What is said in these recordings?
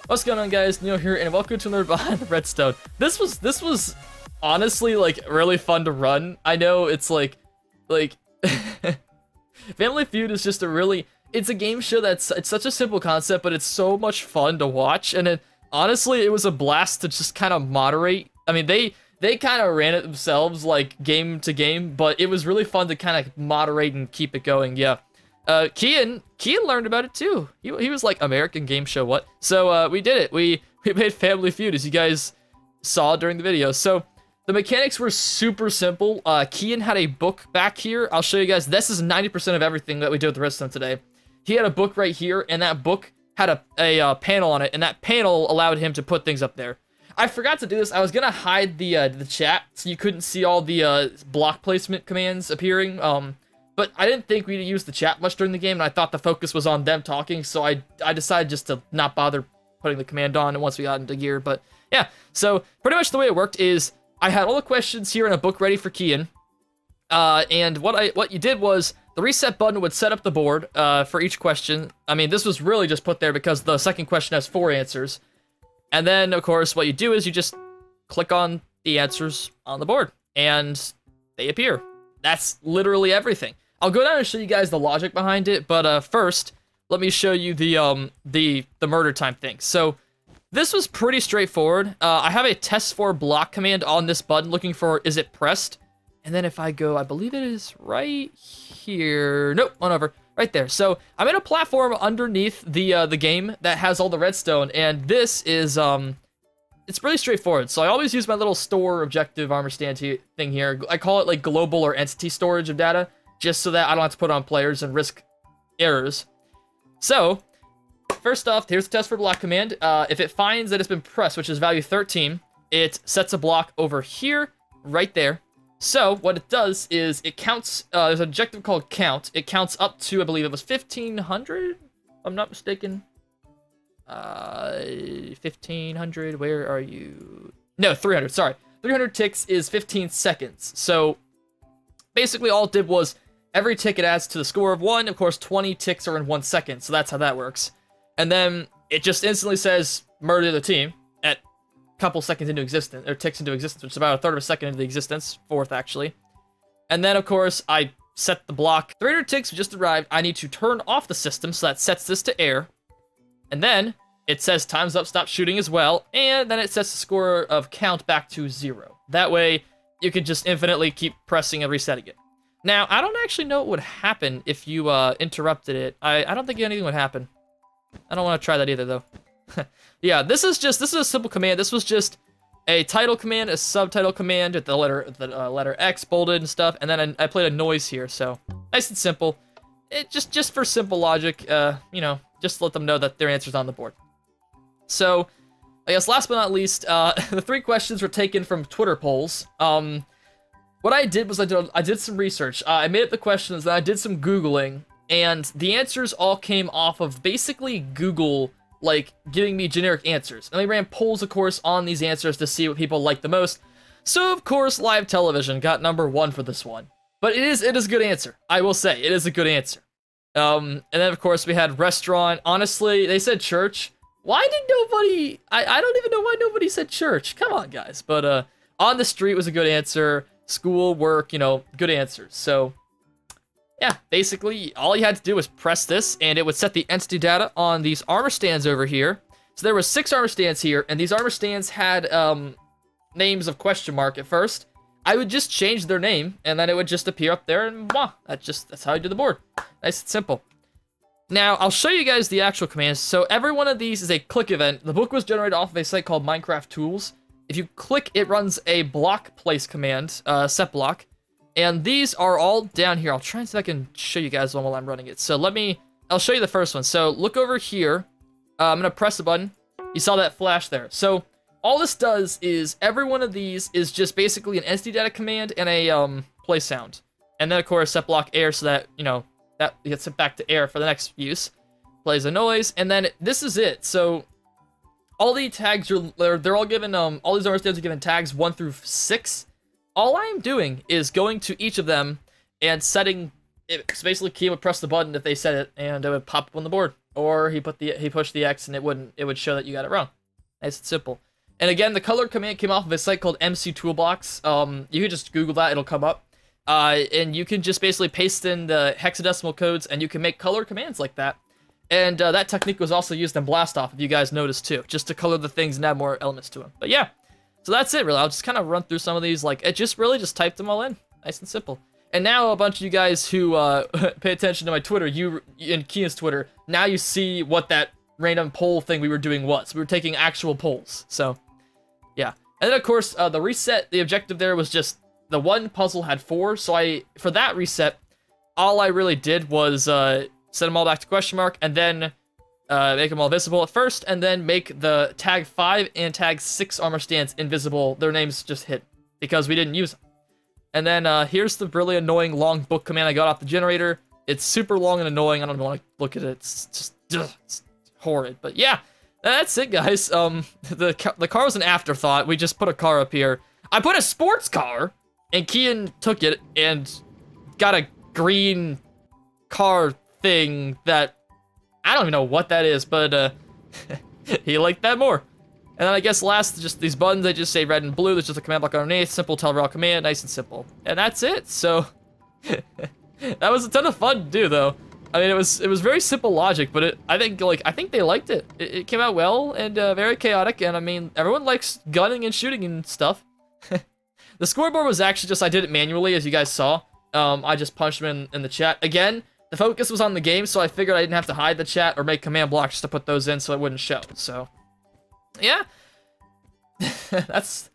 What's going on, guys? Neo here, and welcome to another Behind the Redstone. This was honestly like really fun to run. I know it's like Family Feud is just it's a game show it's such a simple concept, but it's so much fun to watch. And honestly, it was a blast to just kind of moderate. I mean, they kind of ran it themselves like game to game, but it was really fun to kind of moderate and keep it going. Yeah. Kian learned about it too. He was like, American game show, what? So we did it. We made Family Feud, as you guys saw during the video. So the mechanics were super simple. Kian had a book back here. I'll show you guys. This is 90% of everything that we did with the Redstone today. He had a book right here, and that book had a panel on it, and that panel allowed him to put things up there. I forgot to do this. I was gonna hide the chat so you couldn't see all the block placement commands appearing. But I didn't think we'd use the chat much during the game, and I thought the focus was on them talking, so I decided just to not bother putting the command on once we got into gear. But yeah, so pretty much the way it worked is I had all the questions here in a book ready for Kian, and what you did was the reset button would set up the board for each question. I mean, this was really just put there because the second question has 4 answers, and then of course what you do is you just click on the answers on the board, and they appear. That's literally everything. I'll go down and show you guys the logic behind it, but first, let me show you the murder time thing. So this was pretty straightforward. I have a test for block command on this button looking for is it pressed, and then if I go, I believe it is right here. Nope, one over, right there. So I'm in a platform underneath the game that has all the redstone, and this is it's really straightforward. So I always use my little store objective armor stand thing here. I call it like global or entity storage of data, just so that I don't have to put it on players and risk errors. So, first off, here's the test for block command. If it finds that it's been pressed, which is value 13, it sets a block over here, right there. So, what it does is it counts, there's an objective called count. It counts up to, I believe it was 1,500, if I'm not mistaken. 1,500, where are you? No, 300, sorry. 300 ticks is 15 seconds. So, basically all it did was every tick it adds to the score of 1. Of course, 20 ticks are in 1 second, so that's how that works. And then it just instantly says murder the team at a couple seconds into existence, or ticks into existence, which is about a third of a second into the existence, fourth actually. And then of course I set the block. 300 ticks just arrived. I need to turn off the system, so that sets this to air. And then it says time's up, stop shooting as well, and then it sets the score of count back to 0. That way you can just infinitely keep pressing and resetting it. Now, I don't actually know what would happen if you interrupted it. I don't think anything would happen. I don't want to try that either, though. Yeah, this is a simple command. This was just a title command, a subtitle command with the letter X bolded and stuff, and then I played a noise here, so nice and simple. It just for simple logic, you know, just to let them know that their answer's on the board. So, I guess last but not least, the 3 questions were taken from Twitter polls. What I did was I did some research. I made up the questions, then I did some Googling, and the answers all came off of basically Google, like, giving me generic answers. And they ran polls, of course, on these answers to see what people liked the most. So, of course, live television got #1 for this one. But it is a good answer. I will say, it is a good answer. And then, of course, we had restaurant. Honestly, they said church. Why did nobody... I don't even know why nobody said church. Come on, guys. But, on the street was a good answer. School, work, you know, good answers. So, yeah, basically, all you had to do was press this, and it would set the entity data on these armor stands over here. So there were 6 armor stands here, and these armor stands had names of question mark at first. I would just change their name, and then it would just appear up there, and voila, that's how I do the board. Nice and simple. Now, I'll show you guys the actual commands. So every one of these is a click event. The book was generated off of a site called Minecraft Tools. If you click, it runs a block place command, set block. And these are all down here. I'll try and see if I can show you guys one while I'm running it. So I'll show you the first one. So look over here. I'm going to press the button. You saw that flash there. So all this does is every one of these is just basically an entity data command and a play sound. And then, of course, set block air so that, you know, that gets sent back to air for the next use. Plays a noise. And then this is it. So all the tags they're all given, all these armor stands are given tags 1 through 6. All I'm doing is going to each of them and setting it. So basically, Key would press the button if they set it, and it would pop up on the board. or he pushed the X and it would show that you got it wrong. Nice and simple. And again, the color command came off of a site called MC Toolbox. You can just Google that, it'll come up. And you can just basically paste in the hexadecimal codes and you can make color commands like that. And that technique was also used in Blast Off, if you guys noticed too, just to color the things and add more elements to them. But yeah, so that's it really. I'll just kind of run through some of these. Like, it just really just typed them all in. Nice and simple. And now a bunch of you guys who pay attention to my Twitter, you and Kia's Twitter, now you see what that random poll thing we were doing was. We were taking actual polls. So, yeah. And then, of course, the reset, the objective there was just the one puzzle had 4. So for that reset, all I really did was set them all back to question mark and then make them all visible at first and then make the tag 5 and tag 6 armor stands invisible. Their names just hit because we didn't use them. And then here's the really annoying long book command I got off the generator. It's super long and annoying. I don't want to look at it. It's just it's horrid. But yeah, that's it, guys. The car was an afterthought. We just put a car up here. I put a sports car, and Kian took it and got a green car thing that I don't even know what that is, but he liked that more. And then I guess last, just these buttons, they just say red and blue. There's just a command block underneath. Simple tell-raw command, nice and simple. And that's it. So that was a ton of fun to do, though. I mean, it was very simple logic, but I think they liked it. It came out well and very chaotic. And I mean, everyone likes gunning and shooting and stuff. The scoreboard was actually just I did it manually, as you guys saw. I just punched them in the chat. Again, the focus was on the game, so I figured I didn't have to hide the chat or make command blocks just to put those in so it wouldn't show. So. Yeah, that's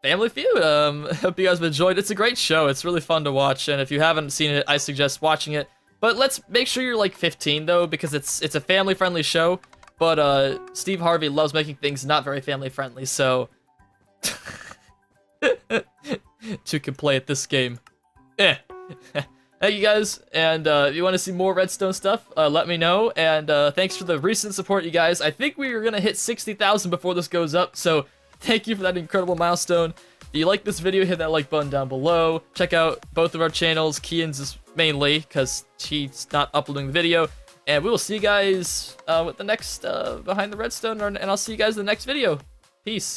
Family Feud. Hope you guys have enjoyed. It's a great show. It's really fun to watch, and if you haven't seen it, I suggest watching it. But let's make sure you're like 15 though, because it's a family-friendly show. But Steve Harvey loves making things not very family-friendly, so two can play at this game. Thank you guys, and if you want to see more Redstone stuff, let me know, and thanks for the recent support, you guys. I think we are going to hit 60,000 before this goes up, so thank you for that incredible milestone. If you like this video, hit that like button down below. Check out both of our channels, Kian's is mainly, because he's not uploading the video, and we will see you guys with the next Behind the Redstone, and I'll see you guys in the next video. Peace.